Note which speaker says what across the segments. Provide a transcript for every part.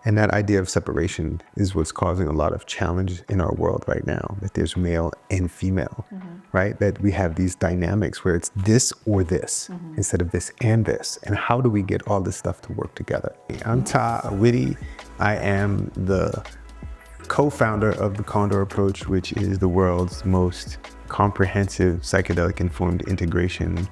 Speaker 1: And that idea of separation is what's causing a lot of challenge in our world right now, that there's male and female, right? That we have these dynamics where it's this or this instead of this and this. And how do we get all this stuff to work together? I'm Tah Whitty. I am the co-founder of the Condor Approach, which is the world's most comprehensive psychedelic-informed integration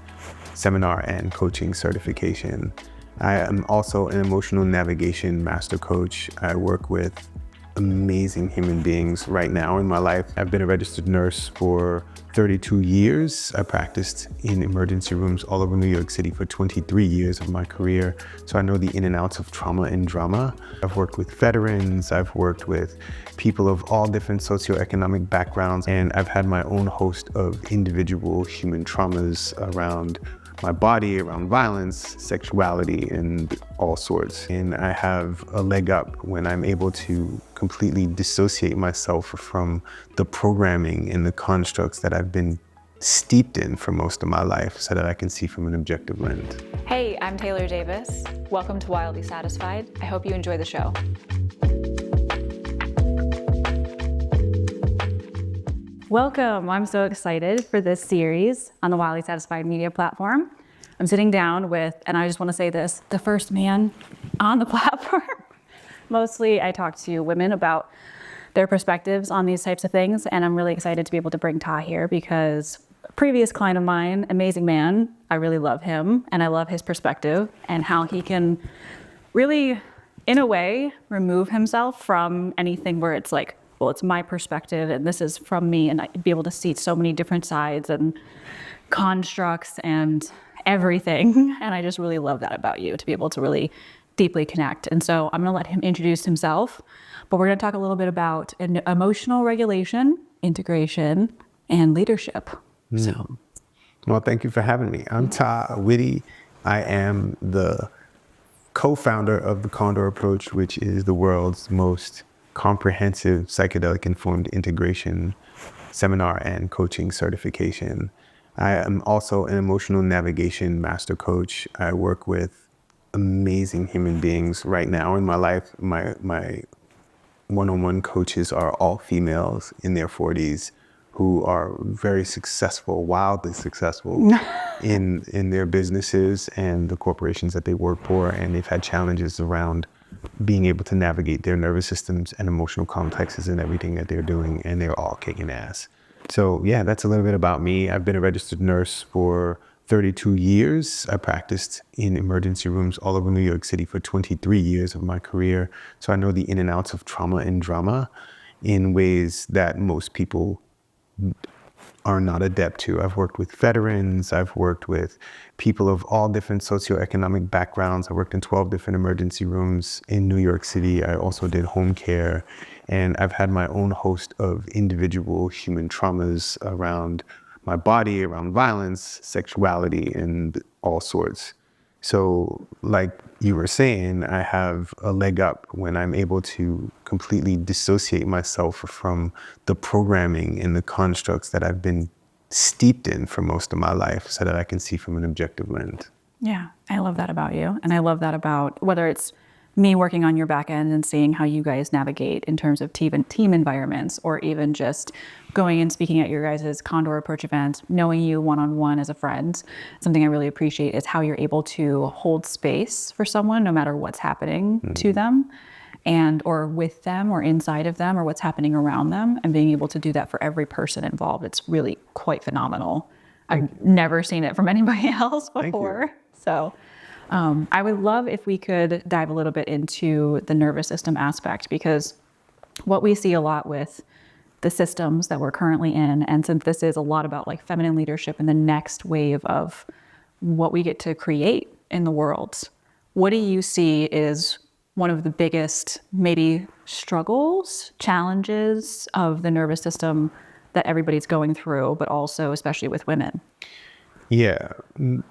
Speaker 1: seminar and coaching certification. I am also an emotional navigation master coach. I work with amazing human beings right now in my life. I've been a registered nurse for 32 years. I practiced in emergency rooms all over New York City for 23 years of my career. So I know the in and outs of trauma and drama. I've worked with veterans. I've worked with people of all different socioeconomic backgrounds. And I've had my own host of individual human traumas around my body, around violence, sexuality, and all sorts. And I have a leg up when I'm able to completely dissociate myself from the programming and the constructs that I've been steeped in for most of my life so that I can see from an objective lens.
Speaker 2: Hey, I'm Taylor Davis. Welcome to Wildly Satisfied. I hope you enjoy the show. Welcome. I'm so excited for this series on the Wildly Satisfied media platform. I'm sitting down with, and I just want to say this, the first man on the platform. Mostly I talk to women about their perspectives on these types of things, and I'm really excited to be able to bring Tah here because a previous client of mine, amazing man, I really love him, and I love his perspective and how he can really, in a way, remove himself from anything where it's like, well, it's my perspective and this is from me, and I'd be able to see so many different sides and constructs and everything. And I just really love that about you, to be able to really deeply connect. And so I'm going to let him introduce himself, but we're going to talk a little bit about emotional regulation, integration, and leadership. So,
Speaker 1: well, thank you for having me. I'm Tah Whitty. I am the co-founder of the Condor Approach, which is the world's most comprehensive psychedelic-informed integration seminar and coaching certification. I am also an emotional navigation master coach. I work with amazing human beings right now in my life. My one-on-one coaches are all females in their 40s who are very successful, wildly successful in their businesses and the corporations that they work for. And they've had challenges around being able to navigate their nervous systems and emotional complexes and everything that they're doing, and they're all kicking ass. So yeah, that's a little bit about me. I've been a registered nurse for 32 years. I practiced in emergency rooms all over New York City for 23 years of my career. So I know the in and outs of trauma and drama in ways that most people are not adept to. I've worked with veterans. I've worked with people of all different socioeconomic backgrounds. I worked in 12 different emergency rooms in New York City. I also did home care. And I've had my own host of individual human traumas around my body, around violence, sexuality, and all sorts. So like you were saying, I have a leg up when I'm able to completely dissociate myself from the programming and the constructs that I've been steeped in for most of my life so that I can see from an objective lens.
Speaker 2: yeah, I love that about you. And I love that about whether it's me working on your back end and seeing how you guys navigate in terms of team environments, or even just going and speaking at your guys' Condor Approach events, knowing you one-on-one as a friend. Something I really appreciate is how you're able to hold space for someone no matter what's happening to them, and or with them or inside of them or what's happening around them, and being able to do that for every person involved. It's really quite phenomenal. I've never seen it from anybody else before. So I would love if we could dive a little bit into the nervous system aspect, because what we see a lot with the systems that we're currently in, and since this is a lot about like feminine leadership and the next wave of what we get to create in the world, what do you see is one of the biggest maybe struggles, challenges of the nervous system that everybody's going through, but also especially with women?
Speaker 1: Yeah.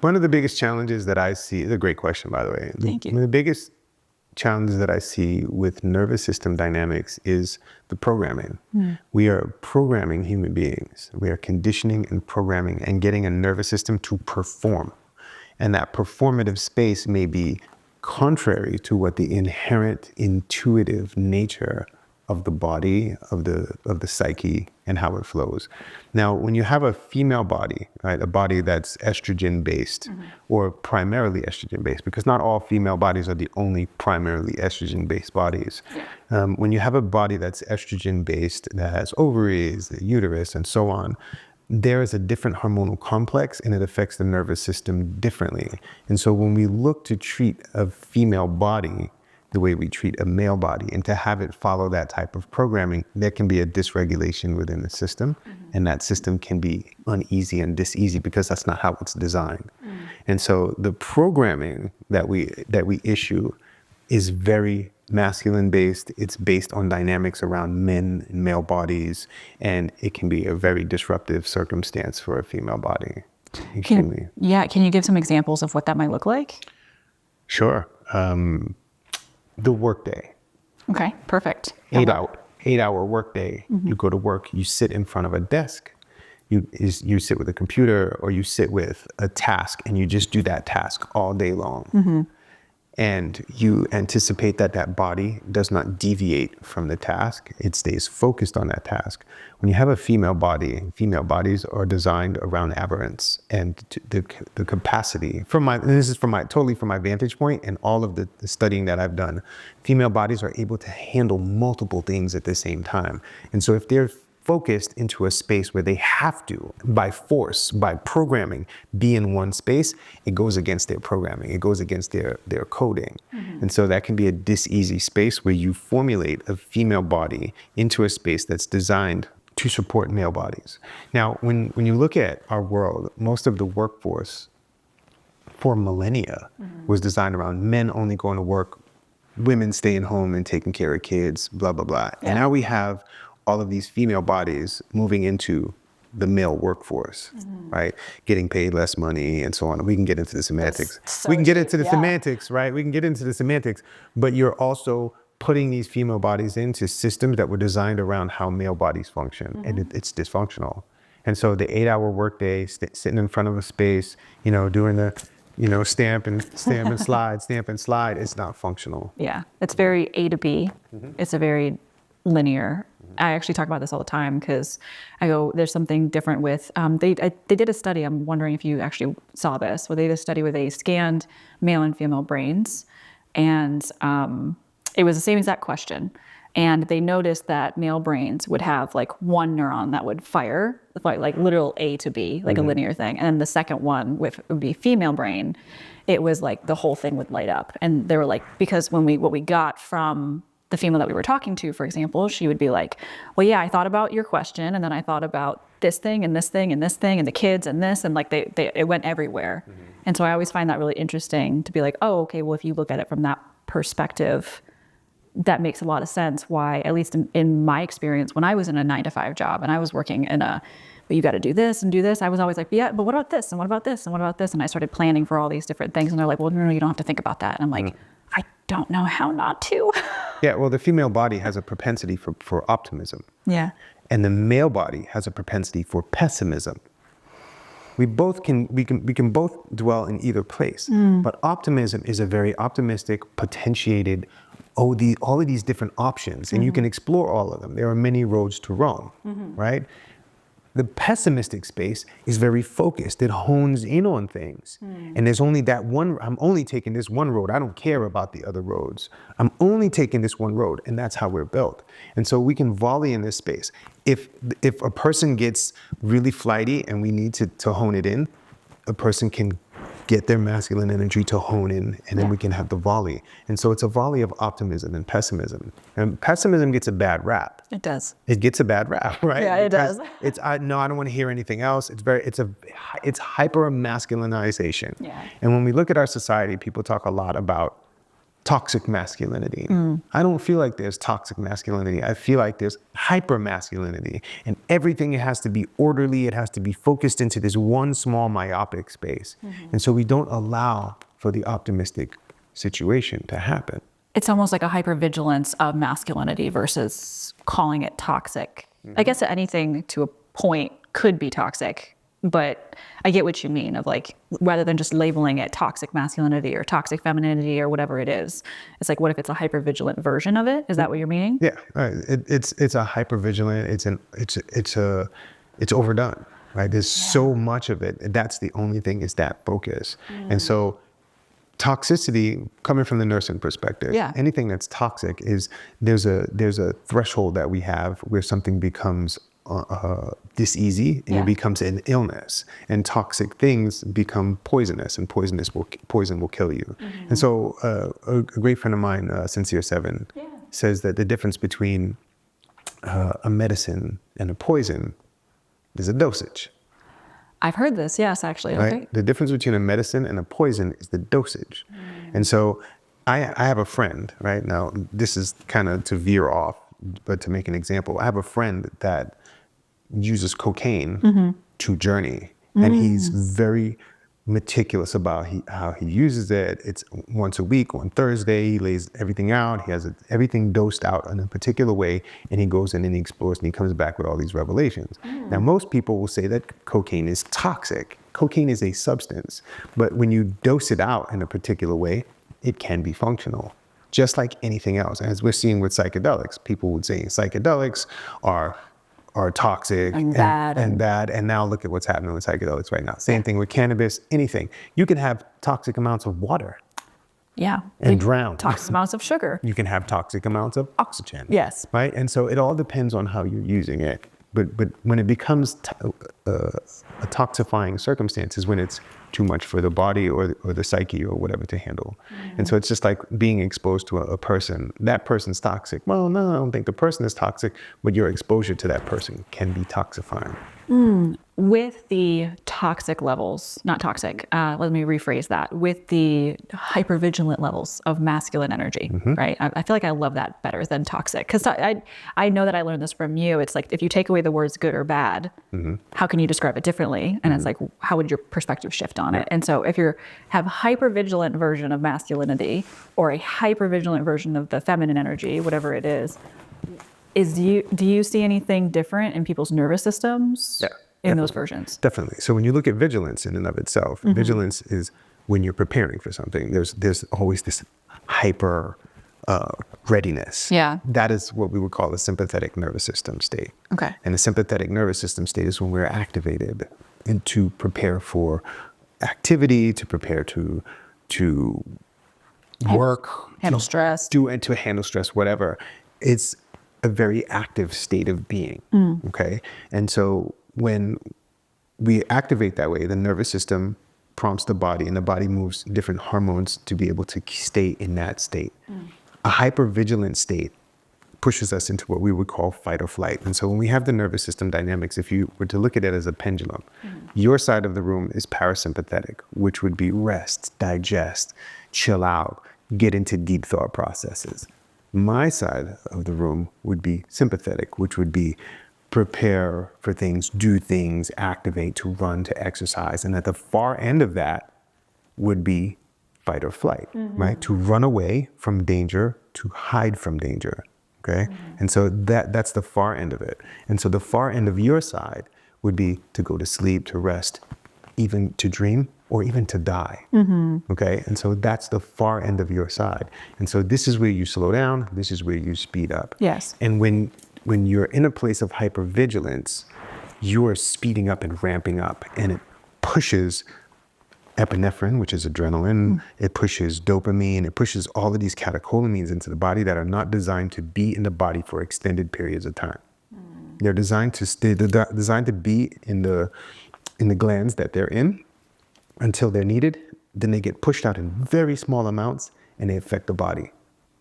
Speaker 1: One of the biggest challenges that I see, it's a great question, by the way.
Speaker 2: Thank you.
Speaker 1: One of the biggest challenges that I see with nervous system dynamics is the programming. We are programming human beings. We are conditioning and programming and getting a nervous system to perform. And that performative space may be contrary to what the inherent intuitive nature of the body, of the psyche, and how it flows. Now, when you have a female body, right, a body that's estrogen based, or primarily estrogen based, because not all female bodies are the only primarily estrogen based bodies. When you have a body that's estrogen based, that has ovaries, the uterus, and so on, there is a different hormonal complex, and it affects the nervous system differently. And so when we look to treat a female body the way we treat a male body, and to have it follow that type of programming, there can be a dysregulation within the system, and that system can be uneasy and diseasy because that's not how it's designed. And so the programming that we issue is very masculine based. It's based on dynamics around men and male bodies, and it can be a very disruptive circumstance for a female body. Extremely.
Speaker 2: Can you give some examples of what that might look like?
Speaker 1: Sure. The workday.
Speaker 2: Okay, perfect.
Speaker 1: 8-hour workday. You go to work, you sit in front of a desk. You sit with a computer, or you sit with a task, and you just do that task all day long. And you anticipate that that body does not deviate from the task. It stays focused on that task. When you have a female body, female bodies are designed around aberrance and the capacity. This is totally from my vantage point and all of the studying that I've done. Female bodies are able to handle multiple things at the same time. And so if they're focused into a space where they have to, by force, by programming, be in one space, it goes against their programming. It goes against their coding. And so that can be a diseasy space where you formulate a female body into a space that's designed to support male bodies. Now, when you look at our world, most of the workforce for millennia was designed around men only going to work, women staying home and taking care of kids, blah, blah, blah. Yeah. And now we have all of these female bodies moving into the male workforce, right? Getting paid less money and so on. We can get into the semantics. We can get into the semantics, right? We can get into the semantics, but you're also putting these female bodies into systems that were designed around how male bodies function, and it's dysfunctional. And so the 8-hour workday, sitting in front of a space, doing the, stamp and slide, it's not functional.
Speaker 2: Yeah, it's very A to B. It's a very linear. I actually talk about this all the time because I go, there's something different with, they did a study, I'm wondering if you actually saw this, where they did a study where they scanned male and female brains, and it was the same exact question. And they noticed that male brains would have like one neuron that would fire, like literal A to B, like a linear thing. And then the second one would be female brain. It was like the whole thing would light up. And they were like, because what we got from the female that we were talking to, for example, she would be like, well, yeah, I thought about your question, and then I thought about this thing and this thing and this thing and the kids and this, and like it went everywhere. And so I always find that really interesting to be like, oh, okay, well, if you look at it from that perspective, that makes a lot of sense why, at least in my experience, when I was in a 9-to-5 job and I was working in but you got to do this and do this, I was always like, yeah, but what about this? And what about this? And what about this? And I started planning for all these different things. And they're like, well, no, you don't have to think about that. And I'm like, I don't know how not to.
Speaker 1: Yeah, well, the female body has a propensity for optimism.
Speaker 2: Yeah.
Speaker 1: And the male body has a propensity for pessimism. We can both dwell in either place, but optimism is a very optimistic, potentiated, all of these different options, and you can explore all of them. There are many roads to Rome, right? The pessimistic space is very focused. It hones in on things. And there's only that one, I'm only taking this one road. I don't care about the other roads. I'm only taking this one road, and that's how we're built. And so we can volley in this space. If a person gets really flighty and we need to hone it in, a person can get their masculine energy to hone in, and then we can have the volley. And so it's a volley of optimism and pessimism. And pessimism gets a bad rap.
Speaker 2: It does.
Speaker 1: It gets a bad rap, right?
Speaker 2: Yeah, it does.
Speaker 1: I don't want to hear anything else. It's hyper masculinization.
Speaker 2: Yeah.
Speaker 1: And when we look at our society, people talk a lot about toxic masculinity. I don't feel like there's toxic masculinity. I feel like there's hyper masculinity, and everything, it has to be orderly. It has to be focused into this one small myopic space. And so we don't allow for the optimistic situation to happen.
Speaker 2: It's almost like a hypervigilance of masculinity versus calling it toxic. I guess anything to a point could be toxic But I get what you mean of like, rather than just labeling it toxic masculinity or toxic femininity or whatever it is, it's like, what if it's a hypervigilant version of it? Is that what you're meaning?
Speaker 1: Yeah, it's a hypervigilant. It's overdone, right? There's so much of it. That's the only thing is that focus. And so toxicity, coming from the nursing perspective, anything that's toxic is there's a threshold that we have where something becomes diseasy and it becomes an illness, and toxic things become poisonous, and poison will kill you. And so a great friend of mine, Sincere Seven, says that the difference between a medicine and a poison is a dosage.
Speaker 2: I've heard this, yes, actually.
Speaker 1: Right?
Speaker 2: Okay.
Speaker 1: The difference between a medicine and a poison is the dosage. And so I have a friend, right? Now, this is kind of to veer off, but to make an example, I have a friend that uses cocaine to journey, and he's very meticulous about how he uses it. It's once a week on Thursday. He lays everything out. He has everything dosed out in a particular way, and he goes in and he explores, and he comes back with all these revelations. Now, most people will say that cocaine is toxic. Cocaine is a substance, but when you dose it out in a particular way, it can be functional, just like anything else. As we're seeing with psychedelics, people would say psychedelics are toxic and bad. And now look at what's happening with psychedelics right now. Same thing with cannabis, anything. You can have toxic amounts of water.
Speaker 2: Yeah.
Speaker 1: And drown.
Speaker 2: Toxic amounts of sugar.
Speaker 1: You can have toxic amounts of oxygen.
Speaker 2: Yes.
Speaker 1: Right? And so it all depends on how you're using it. But when it becomes a toxifying circumstance is when it's too much for the body or the psyche or whatever to handle. And so it's just like being exposed to a person. That person's toxic. Well, no, I don't think the person is toxic, but your exposure to that person can be toxifying.
Speaker 2: With the toxic levels, not toxic, let me rephrase that, with the hypervigilant levels of masculine energy, right? I feel like I love that better than toxic, because I know that I learned this from you. It's like, if you take away the words good or bad, how can you describe it differently? And it's like, how would your perspective shift on it? And so if you have hypervigilant version of masculinity or a hypervigilant version of the feminine energy, whatever it is, do you see anything different in people's nervous systems in those versions?
Speaker 1: Definitely. So when you look at vigilance in and of itself, vigilance is when you're preparing for something. There's always this hyper readiness.
Speaker 2: Yeah.
Speaker 1: That is what we would call a sympathetic nervous system state.
Speaker 2: Okay.
Speaker 1: And the sympathetic nervous system state is when we're activated and to prepare for activity, to prepare to work,
Speaker 2: Handle stress.
Speaker 1: to handle stress, whatever. It's a very active state of being. Okay. And so when we activate that way, the nervous system prompts the body, and the body moves different hormones to be able to stay in that state. A hypervigilant state pushes us into what we would call fight or flight. And so when we have the nervous system dynamics, if you were to look at it as a pendulum, your side of the room is parasympathetic, which would be rest, digest, chill out, get into deep thought processes. My side of the room would be sympathetic, which would be prepare for things, do things, activate, to run, to exercise. And at the far end of that would be fight or flight, right? To run away from danger, to hide from danger, okay? And so that's the far end of it. And so the far end of your side would be to go to sleep, to rest, even to dream, or even to die, okay? And so that's the far end of your side. And so this is where you slow down, this is where you speed up.
Speaker 2: Yes.
Speaker 1: And when you're in a place of hypervigilance, you're speeding up and ramping up, and it pushes epinephrine, which is adrenaline, it pushes dopamine, it pushes all of these catecholamines into the body that are not designed to be in the body for extended periods of time. They're designed to be in the glands that they're in until they're needed. Then they get pushed out in very small amounts, and they affect the body,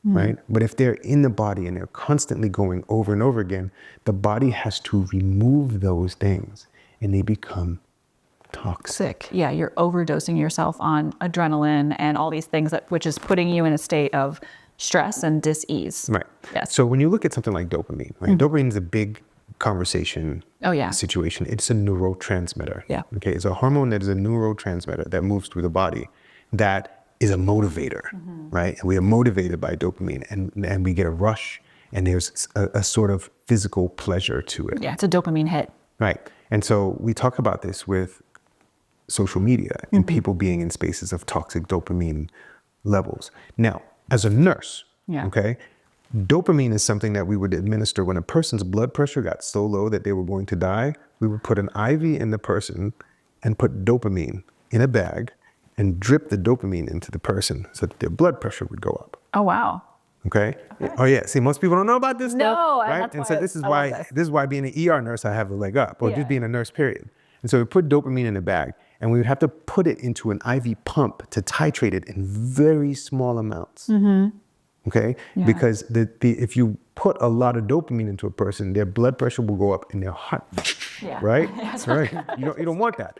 Speaker 1: right? But if they're in the body and they're constantly going over and over again, the body has to remove those things, and they become toxic.
Speaker 2: Yeah, you're overdosing yourself on adrenaline and all these things, which is putting you in a state of stress and dis-ease.
Speaker 1: Right.
Speaker 2: Yes.
Speaker 1: So when you look at something like dopamine, right? Dopamine is a big conversation situation. It's a neurotransmitter.
Speaker 2: Yeah.
Speaker 1: Okay. It's a hormone that is a neurotransmitter that moves through the body that is a motivator, right? And we are motivated by dopamine, and we get a rush, and there's a sort of physical pleasure to it.
Speaker 2: Yeah, it's a dopamine hit.
Speaker 1: Right. And so we talk about this with social media and people being in spaces of toxic dopamine levels. Now, as a nurse,
Speaker 2: Yeah.
Speaker 1: okay, dopamine is something that we would administer when a person's blood pressure got so low that they were going to die. We would put an IV in the person and put dopamine in a bag and drip the dopamine into the person so that their blood pressure would go up.
Speaker 2: Oh, wow.
Speaker 1: Okay. Oh yeah. See, most people don't know about this stuff,
Speaker 2: No, and
Speaker 1: right?
Speaker 2: that's
Speaker 1: And
Speaker 2: why
Speaker 1: so this is
Speaker 2: I love
Speaker 1: why
Speaker 2: this.
Speaker 1: being an ER nurse, I have a leg up, or
Speaker 2: Yeah.
Speaker 1: just being a nurse, period. And so we put dopamine in a bag, and we would have to put it into an IV pump to titrate it in very small amounts. Okay,
Speaker 2: Yeah.
Speaker 1: because if you put a lot of dopamine into a person, their blood pressure will go up and their heart,
Speaker 2: Yeah.
Speaker 1: right? Right. You don't want that.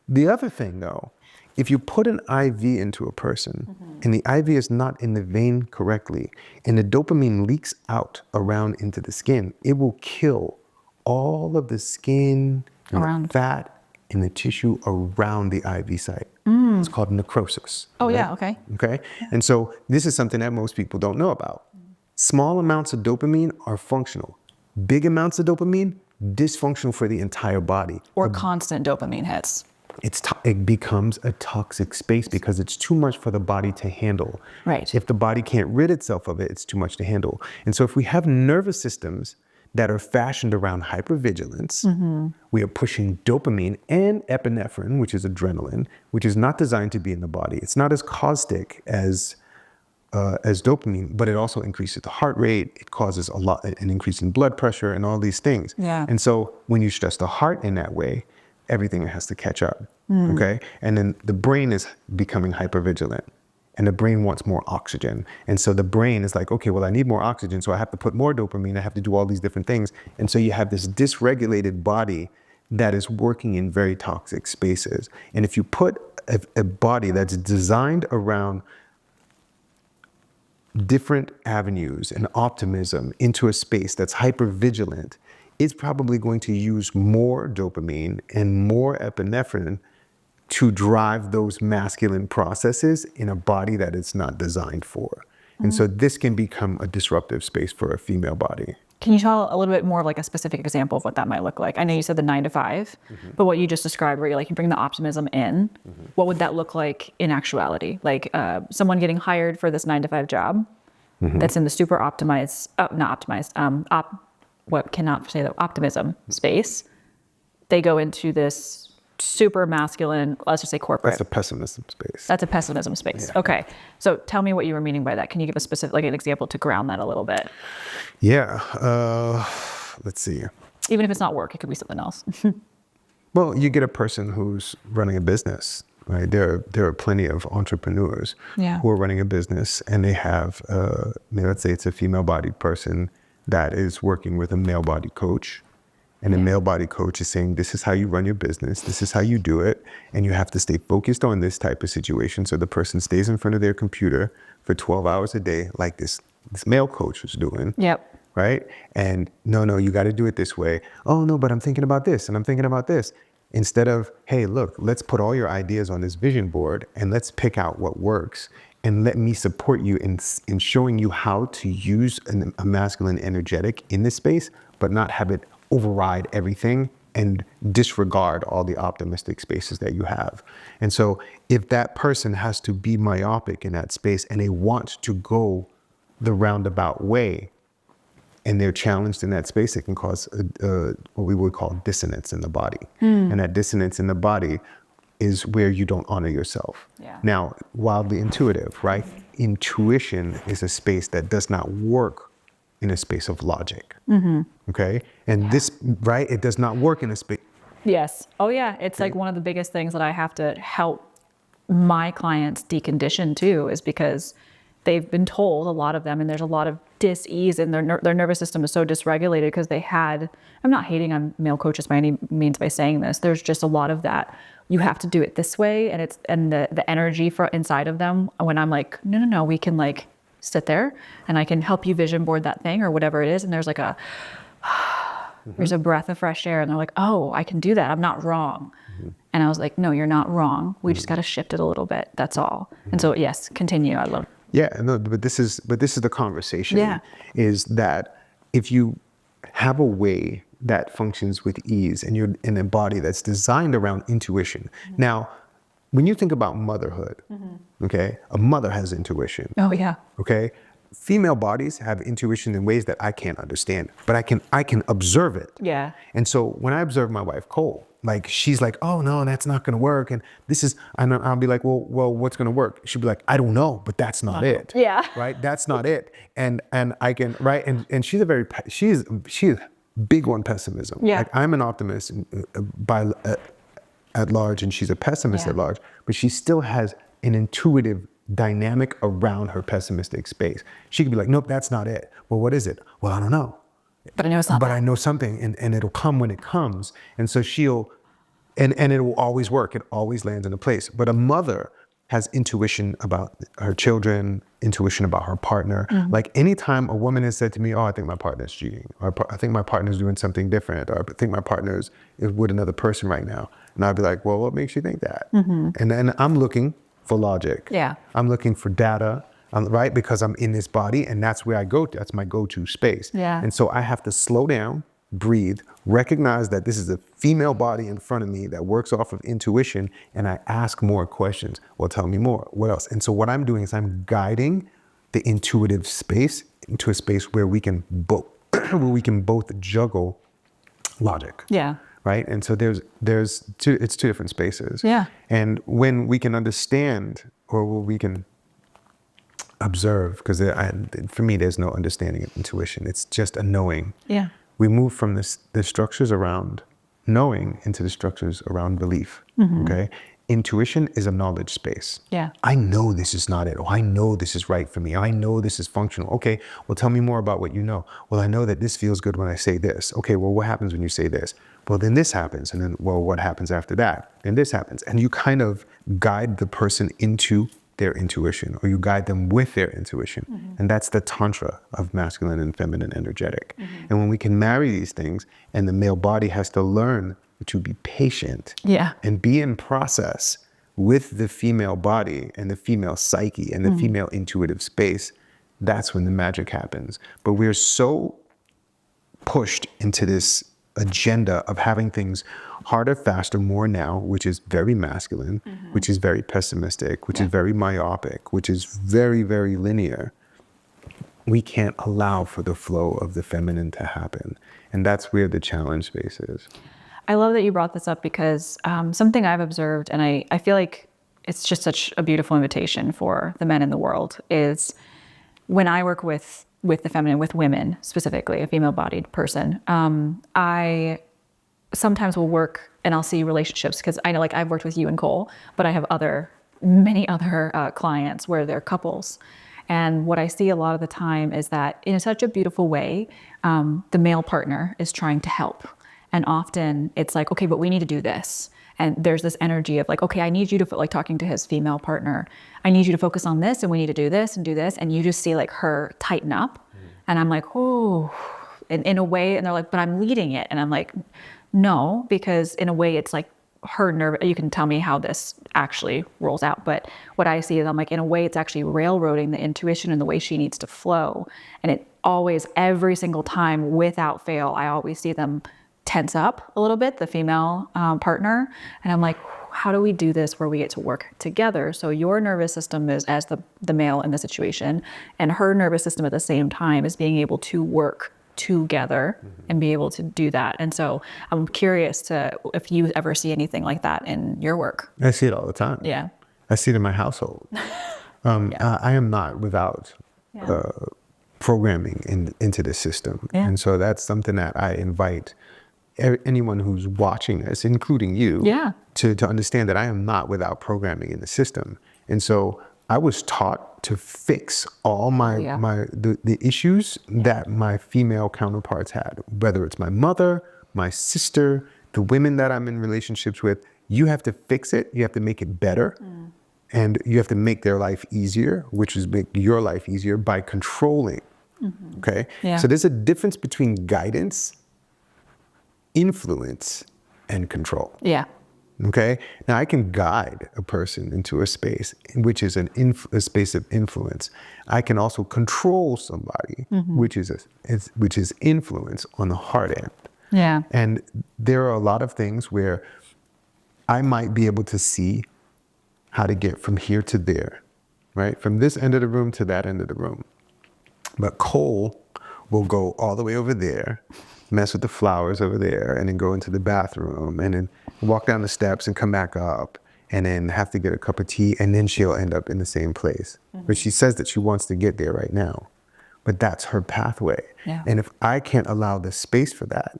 Speaker 1: The other thing, though, if you put an IV into a person and the IV is not in the vein correctly and the dopamine leaks out around into the skin, it will kill all of the skin and
Speaker 2: Around.
Speaker 1: the fat and the tissue around the IV site. It's called necrosis.
Speaker 2: Oh,
Speaker 1: right?
Speaker 2: yeah. Okay.
Speaker 1: Okay. And so this is something that most people don't know about. Small amounts of dopamine are functional. Big amounts of dopamine, dysfunctional for the entire body.
Speaker 2: Or constant dopamine hits.
Speaker 1: It becomes a toxic space because it's too much for the body to handle.
Speaker 2: Right.
Speaker 1: If the body can't rid itself of it, it's too much to handle. And so if we have nervous systems that are fashioned around hypervigilance, we are pushing dopamine and epinephrine, which is adrenaline, which is not designed to be in the body. It's not as caustic as dopamine, but it also increases the heart rate. It causes an increase in blood pressure and all these things.
Speaker 2: Yeah.
Speaker 1: And so when you stress the heart in that way, everything has to catch up. Okay. And then the brain is becoming hypervigilant and the brain wants more oxygen. And so the brain is like, okay, well, I need more oxygen. So I have to put more dopamine. I have to do all these different things. And so you have this dysregulated body that is working in very toxic spaces. And if you put a body that's designed around different avenues and optimism into a space that's hypervigilant, it's probably going to use more dopamine and more epinephrine to drive those masculine processes in a body that it's not designed for. And so this can become a disruptive space for a female body.
Speaker 2: Can you tell a little bit more of like a specific example of what that might look like? I know you said the 9 to 5, but what you just described where you bring the optimism in, what would that look like in actuality? Like someone getting hired for this 9 to 5 job that's in the super optimized, optimism space. They go into this super masculine, let's just say corporate.
Speaker 1: That's a pessimism space.
Speaker 2: That's a pessimism space.
Speaker 1: Yeah.
Speaker 2: Okay. So tell me what you were meaning by that. Can you give a specific, like an example to ground that a little bit?
Speaker 1: Yeah. Let's see.
Speaker 2: Even if it's not work, it could be something else.
Speaker 1: Well, you get a person who's running a business, right? There are plenty of entrepreneurs who are running a business and they have, let's say it's a female-bodied person that is working with a male-bodied coach. And the male-bodied coach is saying, this is how you run your business. This is how you do it. And you have to stay focused on this type of situation. So the person stays in front of their computer for 12 hours a day, like this male coach was doing.
Speaker 2: Yep.
Speaker 1: Right? And no, you got to do it this way. Oh, no, but I'm thinking about this and I'm thinking about this. Instead of, hey, look, let's put all your ideas on this vision board and let's pick out what works. And let me support you in showing you how to use a masculine energetic in this space, but not have it override everything and disregard all the optimistic spaces that you have. And so if that person has to be myopic in that space and they want to go the roundabout way and they're challenged in that space, it can cause what we would call dissonance in the body. And that dissonance in the body is where you don't honor yourself.
Speaker 2: Yeah.
Speaker 1: Now, wildly intuitive, right? Intuition is a space that does not work in a space of logic. Okay? And this, right? It does not work in a space.
Speaker 2: Yes. Oh yeah. It's like one of the biggest things that I have to help my clients decondition too, is because they've been told, a lot of them, and there's a lot of dis-ease and their nervous system is so dysregulated because they had, I'm not hating on male coaches by any means by saying this, there's just a lot of that. You have to do it this way. And the energy inside of them, when I'm like, no, we can like sit there and I can help you vision board that thing or whatever it is. And there's like there's a breath of fresh air and they're like, oh, I can do that. I'm not wrong. And I was like, no, you're not wrong. We just got to shift it a little bit. That's all. And so, yes, continue. I love.
Speaker 1: Yeah, no, but this is the conversation.
Speaker 2: Yeah.
Speaker 1: Is that if you have a way that functions with ease, and you're in a body that's designed around intuition. Now, when you think about motherhood, okay, a mother has intuition.
Speaker 2: Oh, yeah.
Speaker 1: Okay, female bodies have intuition in ways that I can't understand, but I can observe it.
Speaker 2: Yeah.
Speaker 1: And so when I observe my wife Cole, like she's like, oh no, that's not gonna work, and this is, and I'll be like, well, what's gonna work? She'll be like, I don't know, but that's not it.
Speaker 2: Yeah.
Speaker 1: Right, that's not it. And I can, right, and she's a very she's big on pessimism.
Speaker 2: Yeah.
Speaker 1: Like I'm an optimist by at large, and she's a pessimist at large, but she still has an intuitive dynamic around her pessimistic space. She could be like, nope, that's not it. Well, what is it? Well, I don't know.
Speaker 2: But I know something.
Speaker 1: But I know something, and it'll come when it comes. And so she'll, and it will always work. It always lands in a place. But a mother has intuition about her children, intuition about her partner. Like anytime a woman has said to me, oh, I think my partner's cheating, or I think my partner's doing something different, or I think my partner's with another person right now. And I'd be like, well, what makes you think that? And then I'm looking for logic.
Speaker 2: Yeah.
Speaker 1: I'm looking for data, right? Because I'm in this body, and that's where I go to. That's my go-to space.
Speaker 2: Yeah.
Speaker 1: And so I have to slow down, breathe, recognize that this is a female body in front of me that works off of intuition, and I ask more questions. Well, tell me more. What else? And so what I'm doing is I'm guiding the intuitive space into a space where we can both juggle logic.
Speaker 2: Yeah.
Speaker 1: Right? And so it's two different spaces.
Speaker 2: Yeah.
Speaker 1: And when we can understand, or when we can observe, because for me, there's no understanding of intuition. It's just a knowing.
Speaker 2: Yeah.
Speaker 1: We move from the structures around knowing into the structures around belief. Okay? Intuition is a knowledge space.
Speaker 2: Yeah.
Speaker 1: I know this is not it. Oh, I know this is right for me. I know this is functional. Okay, well, tell me more about what you know. Well, I know that this feels good when I say this. Okay, well, what happens when you say this? Well, then this happens. And then, well, what happens after that? And this happens. And you kind of guide the person into their intuition, or you guide them with their intuition. And that's the tantra of masculine and feminine energetic. And when we can marry these things, and the male body has to learn to be patient and be in process with the female body and the female psyche and the female intuitive space, that's when the magic happens. But we're so pushed into this agenda of having things harder, faster, more now, which is very masculine, which is very pessimistic, which is very myopic, which is very, very linear. We can't allow for the flow of the feminine to happen. And that's where the challenge space is.
Speaker 2: I love that you brought this up, because something I've observed, and I feel like it's just such a beautiful invitation for the men in the world, is when I work with the feminine, with women specifically, a female-bodied person, I sometimes will work and I'll see relationships, because I know, like, I've worked with you and Cole, but I have many other clients where they're couples. And what I see a lot of the time is that in such a beautiful way, the male partner is trying to help. And often it's like, okay, but we need to do this. And there's this energy of like, okay, I need you to, like, talking to his female partner, I need you to focus on this, and we need to do this and do this. And you just see like her tighten up. And I'm like, oh, in a way, and they're like, but I'm leading it. And I'm like, no, because in a way it's like her nerve, you can tell me how this actually rolls out. But what I see is, I'm like, in a way it's actually railroading the intuition and the way she needs to flow. And it always, every single time without fail, I always see them tense up a little bit, the female partner. And I'm like, how do we do this where we get to work together? So your nervous system is as the male in the situation, and her nervous system at the same time is being able to work together and be able to do that. And so I'm curious if you ever see anything like that in your work.
Speaker 1: I see it all the time.
Speaker 2: Yeah.
Speaker 1: I see it in my household. I am not without programming into the system.
Speaker 2: Yeah.
Speaker 1: And so that's something that I invite anyone who's watching this, including you, to understand that I am not without programming in the system. And so I was taught to fix all the issues that my female counterparts had, whether it's my mother, my sister, the women that I'm in relationships with. You have to fix it. You have to make it better. And you have to make their life easier, which is make your life easier by controlling. Okay?
Speaker 2: Yeah.
Speaker 1: So there's a difference between guidance, influence, and control.
Speaker 2: Yeah.
Speaker 1: Okay? Now I can guide a person into a space which is a space of influence. I can also control somebody, which is influence on the hard end.
Speaker 2: Yeah.
Speaker 1: And there are a lot of things where I might be able to see how to get from here to there, right? From this end of the room to that end of the room. But Cole will go all the way over there, mess with the flowers over there, and then go into the bathroom, and then walk down the steps and come back up, and then have to get a cup of tea, and then she'll end up in the same place. But she says that she wants to get there right now. But that's her pathway.
Speaker 2: Yeah.
Speaker 1: And if I can't allow the space for that,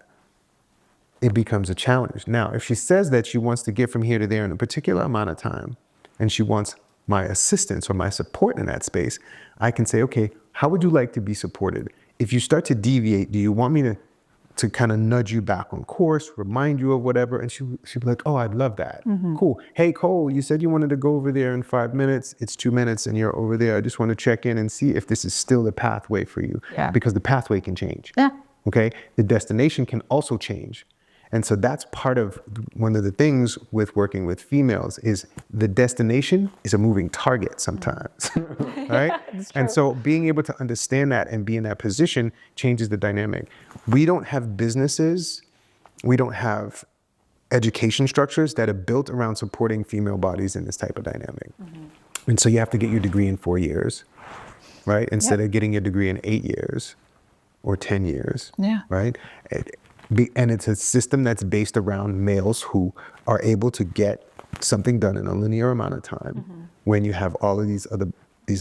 Speaker 1: it becomes a challenge. Now, if she says that she wants to get from here to there in a particular amount of time, and she wants my assistance or my support in that space, I can say, okay, how would you like to be supported? If you start to deviate, do you want me to kind of nudge you back on course, remind you of whatever? And she'd be like, oh, I'd love that. Cool. Hey, Cole, you said you wanted to go over there in 5 minutes. It's 2 minutes and you're over there. I just want to check in and see if this is still the pathway for you.
Speaker 2: Yeah.
Speaker 1: Because the pathway can change.
Speaker 2: Yeah.
Speaker 1: Okay. The destination can also change. And so that's part of one of the things with working with females is the destination is a moving target sometimes, right? And so being able to understand that and be in that position changes the dynamic. We don't have businesses, we don't have education structures that are built around supporting female bodies in this type of dynamic. And so you have to get your degree in 4 years, right? Instead of getting your degree in 8 years or 10 years,
Speaker 2: Yeah.
Speaker 1: right? And it's a system that's based around males who are able to get something done in a linear amount of time when you have all of these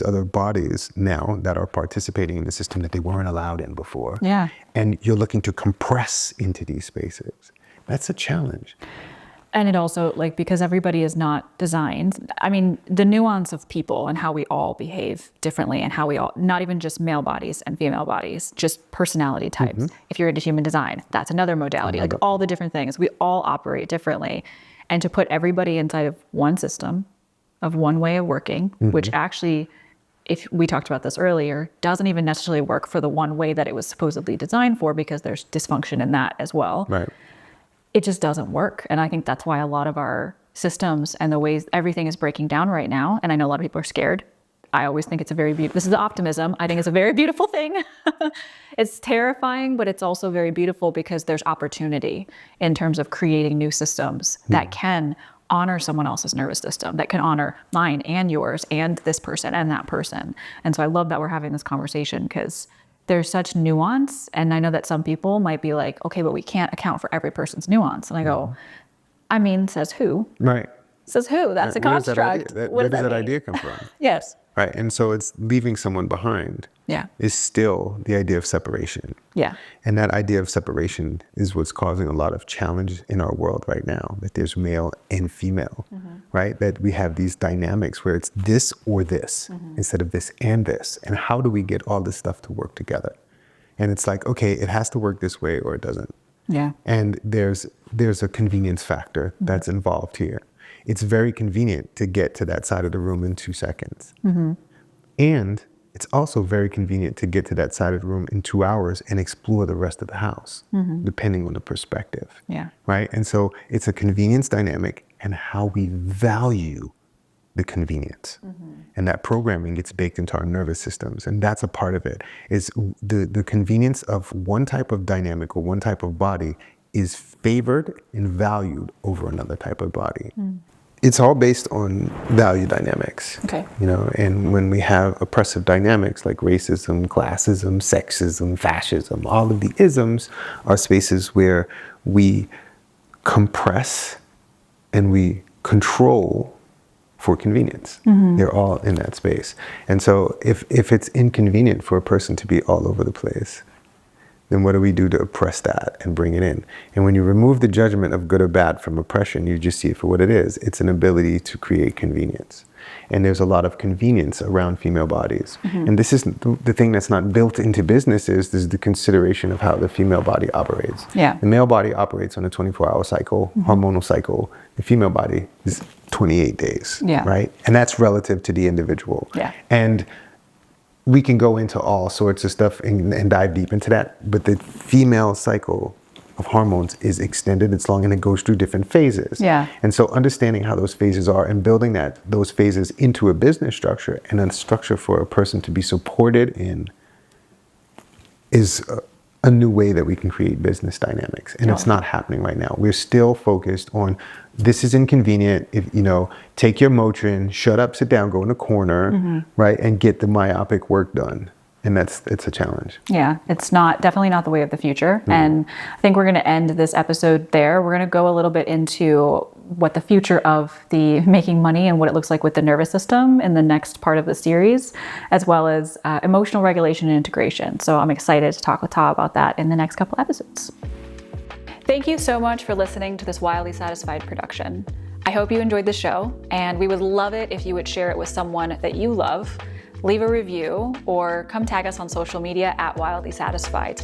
Speaker 1: other bodies now that are participating in the system that they weren't allowed in before.
Speaker 2: Yeah.
Speaker 1: And you're looking to compress into these spaces. That's a challenge.
Speaker 2: And it also, like, because everybody is not designed, I mean, the nuance of people and how we all behave differently and how we all, not even just male bodies and female bodies, just personality types. If you're into human design, that's another modality, like all the different things. We all operate differently. And to put everybody inside of one system, of one way of working, which actually, if we talked about this earlier, doesn't even necessarily work for the one way that it was supposedly designed for, because there's dysfunction in that as well.
Speaker 1: Right.
Speaker 2: It just doesn't work. And I think that's why a lot of our systems and the ways everything is breaking down right now, and I know a lot of people are scared. I always think it's a very beautiful, this is the optimism. I think it's a very beautiful thing. It's terrifying, but it's also very beautiful because there's opportunity in terms of creating new systems that can honor someone else's nervous system, that can honor mine and yours and this person and that person. And so I love that we're having this conversation because there's such nuance. And I know that some people might be like, okay, but we can't account for every person's nuance. And I go, I mean, says who?
Speaker 1: Right.
Speaker 2: Says who? That's a construct.
Speaker 1: Where does that idea come from?
Speaker 2: Yes.
Speaker 1: Right. And so it's leaving someone behind
Speaker 2: Yeah.
Speaker 1: is still the idea of separation.
Speaker 2: Yeah.
Speaker 1: And that idea of separation is what's causing a lot of challenge in our world right now, that there's male and female, right? That we have these dynamics where it's this or this instead of this and this. And how do we get all this stuff to work together? And it's like, okay, it has to work this way or it doesn't.
Speaker 2: Yeah.
Speaker 1: And there's a convenience factor that's involved here. It's very convenient to get to that side of the room in 2 seconds. And it's also very convenient to get to that side of the room in 2 hours and explore the rest of the house, depending on the perspective.
Speaker 2: Yeah.
Speaker 1: Right? And so it's a convenience dynamic and how we value the convenience. And that programming gets baked into our nervous systems. And that's a part of it, is the convenience of one type of dynamic or one type of body is favored and valued over another type of body. It's all based on value dynamics.
Speaker 2: Okay.
Speaker 1: You know, and when we have oppressive dynamics like racism, classism, sexism, fascism, all of the isms are spaces where we compress and we control for convenience. They're all in that space. And so if it's inconvenient for a person to be all over the place, then what do we do to oppress that and bring it in? And when you remove the judgment of good or bad from oppression, you just see it for what it is. It's an ability to create convenience. And there's a lot of convenience around female bodies. And this is the thing that's not built into businesses. This is the consideration of how the female body operates.
Speaker 2: Yeah.
Speaker 1: The male body operates on a 24-hour cycle, hormonal cycle. The female body is 28 days,
Speaker 2: Yeah.
Speaker 1: right? And that's relative to the individual.
Speaker 2: Yeah.
Speaker 1: And we can go into all sorts of stuff and dive deep into that, but the female cycle of hormones is extended, it's long, and it goes through different phases.
Speaker 2: Yeah.
Speaker 1: And so understanding how those phases are and building those phases into a business structure and a structure for a person to be supported in is a new way that we can create business dynamics. And it's not happening right now. We're still focused on, this is inconvenient. If, take your Motrin, shut up, sit down, go in the corner, right? And get the myopic work done. And it's a challenge.
Speaker 2: Yeah, it's definitely not the way of the future. And I think we're going to end this episode there. We're going to go a little bit into what the future of the making money and what it looks like with the nervous system in the next part of the series, as well as emotional regulation and integration. So I'm excited to talk with Tah about that in the next couple episodes. Thank you so much for listening to this Wildly Satisfied production. I hope you enjoyed the show, and we would love it if you would share it with someone that you love. Leave a review or come tag us on social media at Wildly Satisfied.